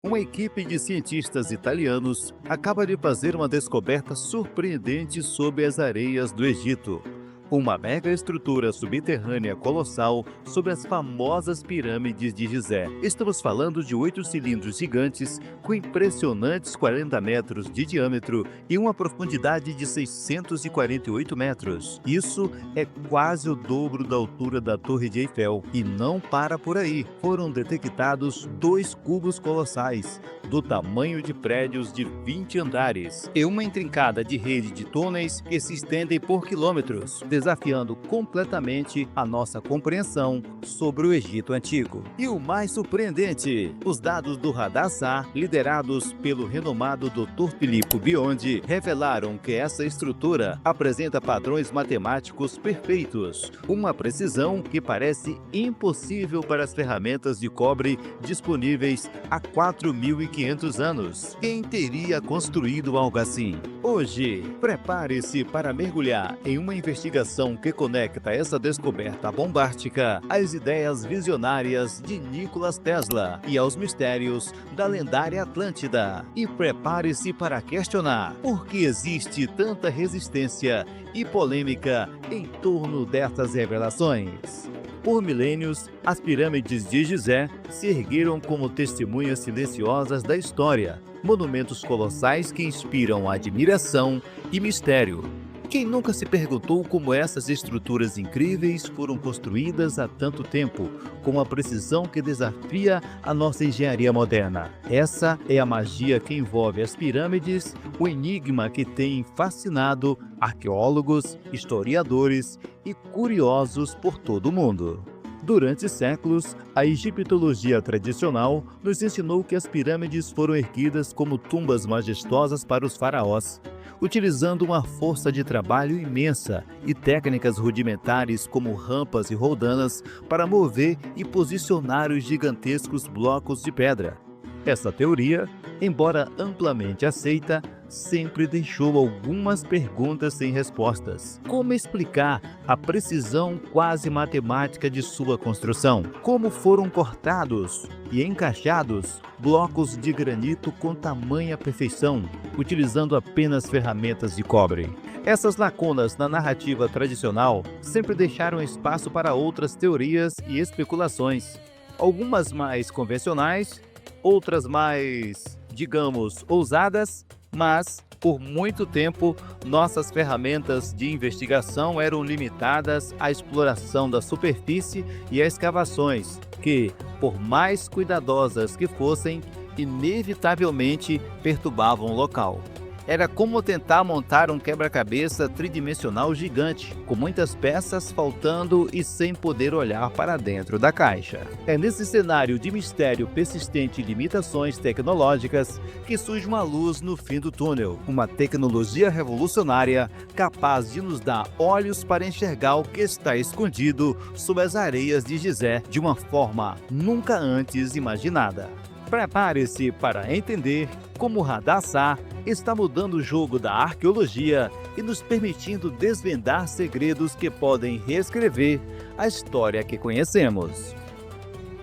Uma equipe de cientistas italianos acaba de fazer uma descoberta surpreendente sobre as areias do Egito. Uma mega estrutura subterrânea colossal sobre as famosas pirâmides de Gizé. Estamos falando de 8 cilindros gigantes com impressionantes 40 metros de diâmetro e uma profundidade de 648 metros. Isso é quase o dobro da altura da Torre de Eiffel. E não para por aí. Foram detectados 2 cubos colossais, do tamanho de prédios de 20 andares, e uma intrincada de rede de túneis que se estendem por quilômetros, desafiando completamente a nossa compreensão sobre o Egito Antigo. E o mais surpreendente, os dados do Radar SAR, liderados pelo renomado Dr. Filippo Biondi, revelaram que essa estrutura apresenta padrões matemáticos perfeitos, uma precisão que parece impossível para as ferramentas de cobre disponíveis há 4.500 anos. Quem teria construído algo assim? Hoje, prepare-se para mergulhar em uma investigação que conecta essa descoberta bombástica às ideias visionárias de Nikola Tesla e aos mistérios da lendária Atlântida. E prepare-se para questionar por que existe tanta resistência e polêmica em torno dessas revelações. Por milênios, as pirâmides de Gizé se ergueram como testemunhas silenciosas da história, monumentos colossais que inspiram admiração e mistério. Quem nunca se perguntou como essas estruturas incríveis foram construídas há tanto tempo, com uma precisão que desafia a nossa engenharia moderna? Essa é a magia que envolve as pirâmides, o enigma que tem fascinado arqueólogos, historiadores e curiosos por todo o mundo. Durante séculos, a egiptologia tradicional nos ensinou que as pirâmides foram erguidas como tumbas majestosas para os faraós, utilizando uma força de trabalho imensa e técnicas rudimentares como rampas e roldanas para mover e posicionar os gigantescos blocos de pedra. Essa teoria, embora amplamente aceita, sempre deixou algumas perguntas sem respostas. Como explicar a precisão quase matemática de sua construção? Como foram cortados e encaixados blocos de granito com tamanha perfeição, utilizando apenas ferramentas de cobre? Essas lacunas na narrativa tradicional sempre deixaram espaço para outras teorias e especulações, algumas mais convencionais, outras mais, digamos, ousadas, mas, por muito tempo, nossas ferramentas de investigação eram limitadas à exploração da superfície e a escavações, que, por mais cuidadosas que fossem, inevitavelmente perturbavam o local. Era como tentar montar um quebra-cabeça tridimensional gigante, com muitas peças faltando e sem poder olhar para dentro da caixa. É nesse cenário de mistério persistente e limitações tecnológicas que surge uma luz no fim do túnel, uma tecnologia revolucionária capaz de nos dar olhos para enxergar o que está escondido sob as areias de Gizé de uma forma nunca antes imaginada. Prepare-se para entender como o Radar SAR está mudando o jogo da arqueologia e nos permitindo desvendar segredos que podem reescrever a história que conhecemos.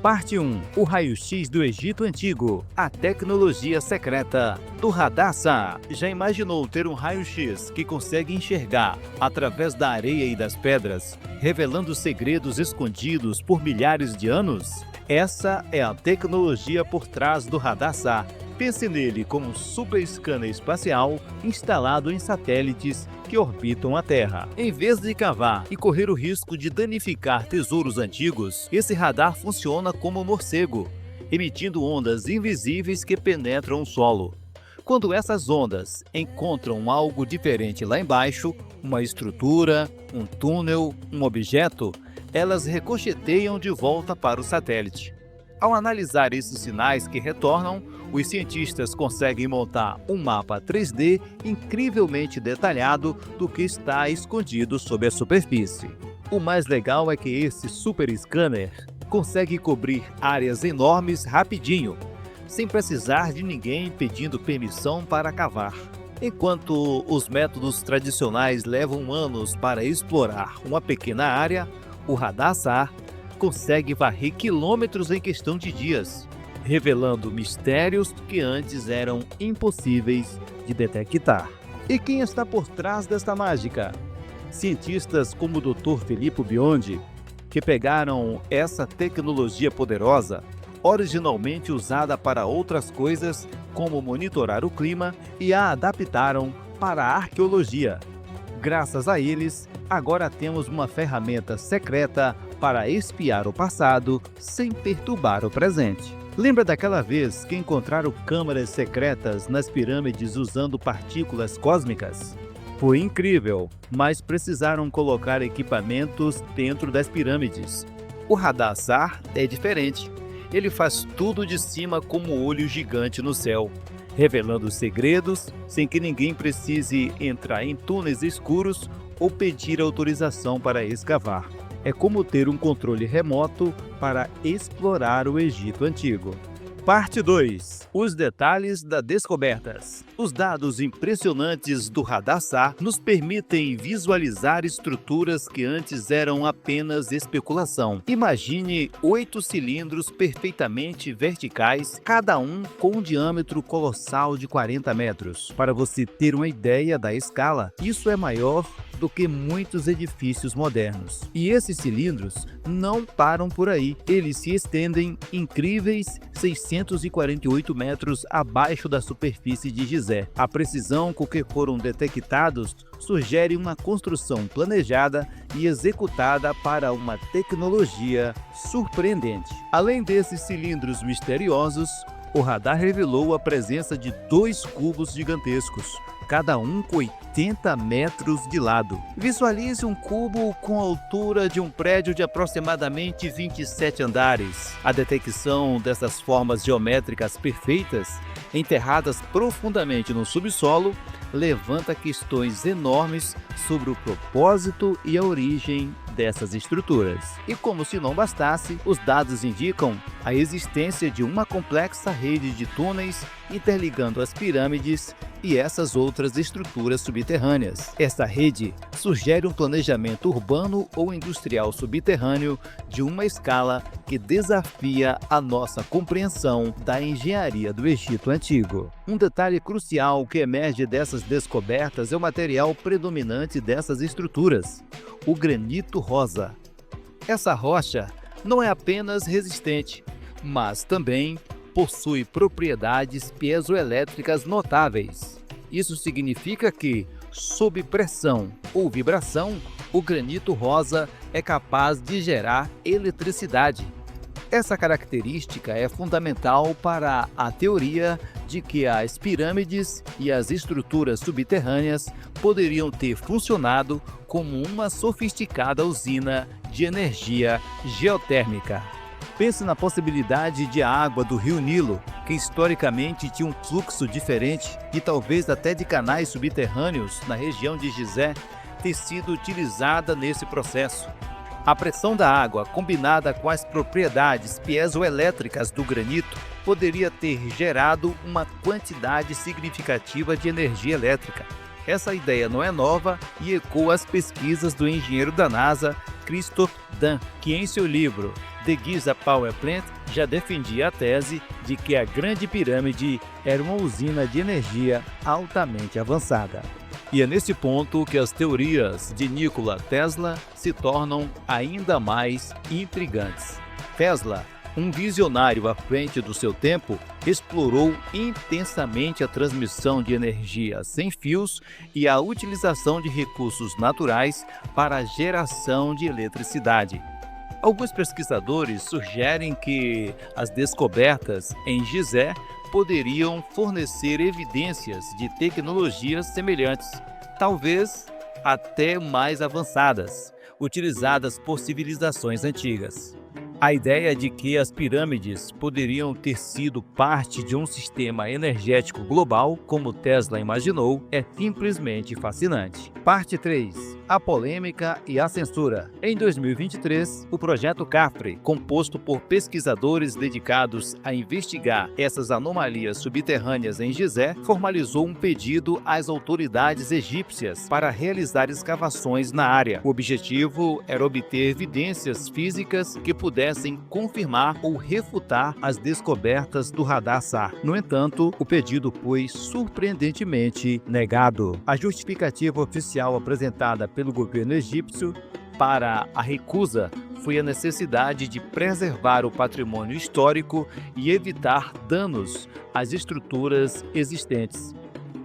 Parte 1. O raio-x do Egito Antigo. A tecnologia secreta do Radar SAR. Já imaginou ter um raio-x que consegue enxergar através da areia e das pedras, revelando segredos escondidos por milhares de anos? Essa é a tecnologia por trás do Radar SAR. Pense nele como um super scanner espacial instalado em satélites que orbitam a Terra. Em vez de cavar e correr o risco de danificar tesouros antigos, esse radar funciona como um morcego, emitindo ondas invisíveis que penetram o solo. Quando essas ondas encontram algo diferente lá embaixo, uma estrutura, um túnel, um objeto, elas ricocheteiam de volta para o satélite. Ao analisar esses sinais que retornam, os cientistas conseguem montar um mapa 3D incrivelmente detalhado do que está escondido sob a superfície. O mais legal é que esse super scanner consegue cobrir áreas enormes rapidinho, sem precisar de ninguém pedindo permissão para cavar. Enquanto os métodos tradicionais levam anos para explorar uma pequena área, o Radar SAR consegue varrer quilômetros em questão de dias, revelando mistérios que antes eram impossíveis de detectar. E quem está por trás desta mágica? Cientistas como o Dr. Filippo Biondi, que pegaram essa tecnologia poderosa, originalmente usada para outras coisas, como monitorar o clima, e a adaptaram para a arqueologia. Graças a eles, agora temos uma ferramenta secreta para espiar o passado sem perturbar o presente. Lembra daquela vez que encontraram câmaras secretas nas pirâmides usando partículas cósmicas? Foi incrível, mas precisaram colocar equipamentos dentro das pirâmides. O radar SAR é diferente. Ele faz tudo de cima como um olho gigante no céu, revelando segredos sem que ninguém precise entrar em túneis escuros ou pedir autorização para escavar. É como ter um controle remoto para explorar o Egito Antigo. Parte 2. Os detalhes das descobertas. Os dados impressionantes do radar SAR nos permitem visualizar estruturas que antes eram apenas especulação. Imagine 8 cilindros perfeitamente verticais, cada um com um diâmetro colossal de 40 metros. Para você ter uma ideia da escala, isso é maior do que muitos edifícios modernos. E esses cilindros não param por aí. Eles se estendem incríveis 648 metros abaixo da superfície de Gizé. A precisão com que foram detectados sugere uma construção planejada e executada para uma tecnologia surpreendente. Além desses cilindros misteriosos, o radar revelou a presença de 2 cubos gigantescos, cada um com 80 metros de lado. Visualize um cubo com a altura de um prédio de aproximadamente 27 andares. A detecção dessas formas geométricas perfeitas, enterradas profundamente no subsolo, levanta questões enormes sobre o propósito e a origem dessas estruturas. E como se não bastasse, os dados indicam a existência de uma complexa rede de túneis interligando as pirâmides e essas outras estruturas subterrâneas. Esta rede sugere um planejamento urbano ou industrial subterrâneo de uma escala que desafia a nossa compreensão da engenharia do Egito Antigo. Um detalhe crucial que emerge dessas descobertas é o material predominante dessas estruturas, o granito rosa. Essa rocha não é apenas resistente, mas também possui propriedades piezoelétricas notáveis. Isso significa que, sob pressão ou vibração, o granito rosa é capaz de gerar eletricidade. Essa característica é fundamental para a teoria de que as pirâmides e as estruturas subterrâneas poderiam ter funcionado como uma sofisticada usina de energia geotérmica. Pense na possibilidade de a água do rio Nilo, que historicamente tinha um fluxo diferente e talvez até de canais subterrâneos na região de Gizé, ter sido utilizada nesse processo. A pressão da água, combinada com as propriedades piezoelétricas do granito, poderia ter gerado uma quantidade significativa de energia elétrica. Essa ideia não é nova e ecoa as pesquisas do engenheiro da NASA, Christophe Dahn, que em seu livro The Giza Power Plant já defendia a tese de que a Grande Pirâmide era uma usina de energia altamente avançada. E é nesse ponto que as teorias de Nikola Tesla se tornam ainda mais intrigantes. Tesla, um visionário à frente do seu tempo, explorou intensamente a transmissão de energia sem fios e a utilização de recursos naturais para a geração de eletricidade. Alguns pesquisadores sugerem que as descobertas em Gizé poderiam fornecer evidências de tecnologias semelhantes, talvez até mais avançadas, utilizadas por civilizações antigas. A ideia de que as pirâmides poderiam ter sido parte de um sistema energético global, como Tesla imaginou, é simplesmente fascinante. Parte 3. A polêmica e a censura. Em 2023, o projeto CAFRE, composto por pesquisadores dedicados a investigar essas anomalias subterrâneas em Gizé, formalizou um pedido às autoridades egípcias para realizar escavações na área. O objetivo era obter evidências físicas que pudessem pudessem confirmar ou refutar as descobertas do radar SAR. No entanto, o pedido foi surpreendentemente negado. A justificativa oficial apresentada pelo governo egípcio para a recusa foi a necessidade de preservar o patrimônio histórico e evitar danos às estruturas existentes.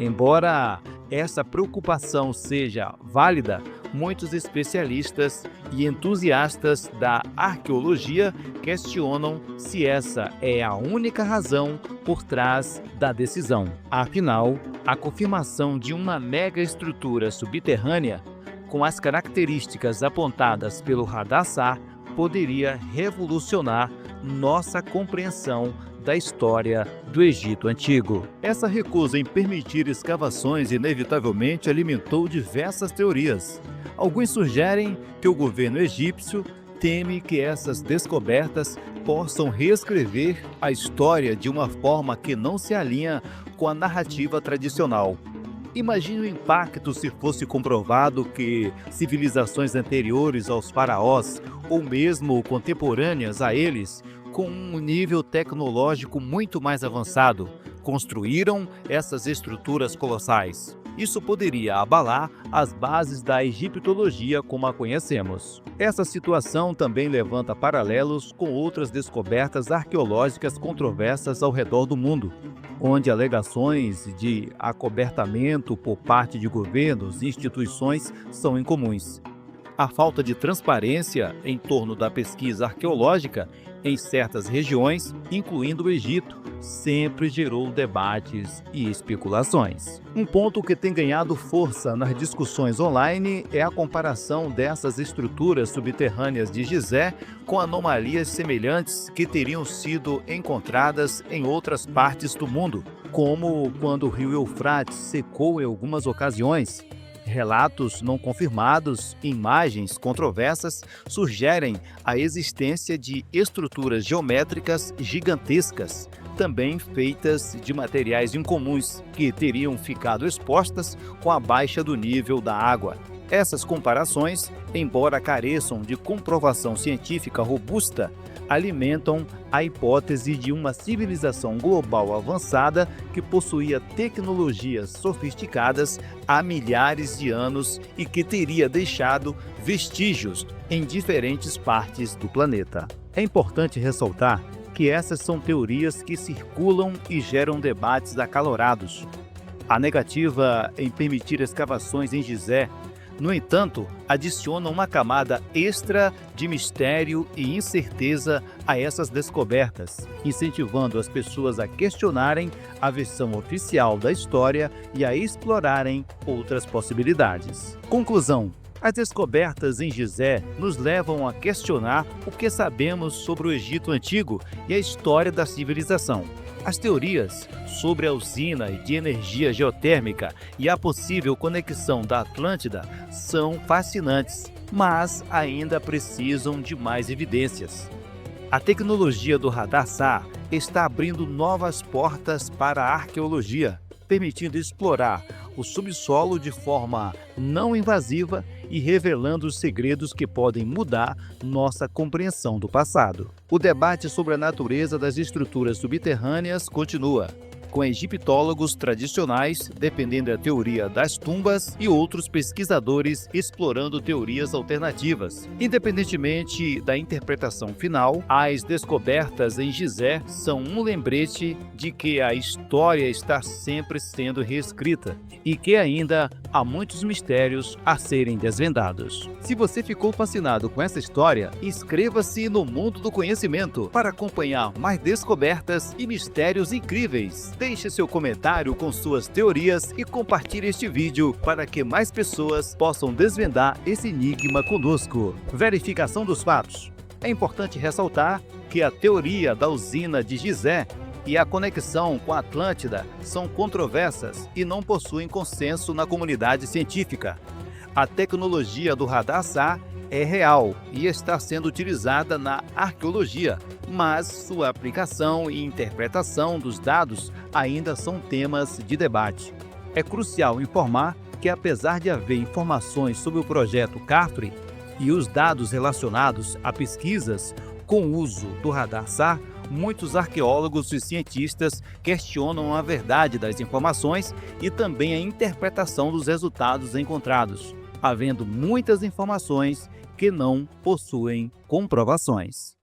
Embora essa preocupação seja válida, muitos especialistas e entusiastas da arqueologia questionam se essa é a única razão por trás da decisão. Afinal, a confirmação de uma megaestrutura subterrânea com as características apontadas pelo radar SAR poderia revolucionar nossa compreensão da história do Egito Antigo. Essa recusa em permitir escavações inevitavelmente alimentou diversas teorias. Alguns sugerem que o governo egípcio teme que essas descobertas possam reescrever a história de uma forma que não se alinha com a narrativa tradicional. Imagine o impacto se fosse comprovado que civilizações anteriores aos faraós, ou mesmo contemporâneas a eles, com um nível tecnológico muito mais avançado, construíram essas estruturas colossais. Isso poderia abalar as bases da egiptologia como a conhecemos. Essa situação também levanta paralelos com outras descobertas arqueológicas controversas ao redor do mundo, onde alegações de acobertamento por parte de governos e instituições são incomuns. A falta de transparência em torno da pesquisa arqueológica em certas regiões, incluindo o Egito, sempre gerou debates e especulações. Um ponto que tem ganhado força nas discussões online é a comparação dessas estruturas subterrâneas de Gizé com anomalias semelhantes que teriam sido encontradas em outras partes do mundo, como quando o rio Eufrates secou em algumas ocasiões. Relatos não confirmados e imagens controversas sugerem a existência de estruturas geométricas gigantescas, também feitas de materiais incomuns, que teriam ficado expostas com a baixa do nível da água. Essas comparações, embora careçam de comprovação científica robusta, alimentam a hipótese de uma civilização global avançada que possuía tecnologias sofisticadas há milhares de anos e que teria deixado vestígios em diferentes partes do planeta. É importante ressaltar que essas são teorias que circulam e geram debates acalorados. A negativa em permitir escavações em Gizé, no entanto, adiciona uma camada extra de mistério e incerteza a essas descobertas, incentivando as pessoas a questionarem a versão oficial da história e a explorarem outras possibilidades. Conclusão: as descobertas em Gizé nos levam a questionar o que sabemos sobre o Egito Antigo e a história da civilização. As teorias sobre a usina de energia geotérmica e a possível conexão da Atlântida são fascinantes, mas ainda precisam de mais evidências. A tecnologia do radar SAR está abrindo novas portas para a arqueologia, permitindo explorar o subsolo de forma não invasiva e revelando os segredos que podem mudar nossa compreensão do passado. O debate sobre a natureza das estruturas subterrâneas continua, com egiptólogos tradicionais defendendo a teoria das tumbas e outros pesquisadores explorando teorias alternativas. Independentemente da interpretação final, as descobertas em Gizé são um lembrete de que a história está sempre sendo reescrita e que ainda há muitos mistérios a serem desvendados. Se você ficou fascinado com essa história, inscreva-se no Mundo do Conhecimento para acompanhar mais descobertas e mistérios incríveis. Deixe seu comentário com suas teorias e compartilhe este vídeo para que mais pessoas possam desvendar esse enigma conosco. Verificação dos fatos. É importante ressaltar que a teoria da usina de Gizé e a conexão com a Atlântida são controversas e não possuem consenso na comunidade científica. A tecnologia do radar SAR é real e está sendo utilizada na arqueologia, mas sua aplicação e interpretação dos dados ainda são temas de debate. É crucial informar que, apesar de haver informações sobre o projeto CAFRE e os dados relacionados a pesquisas Com o uso do radar SAR, muitos arqueólogos e cientistas questionam a verdade das informações e também a interpretação dos resultados encontrados, havendo muitas informações que não possuem comprovações.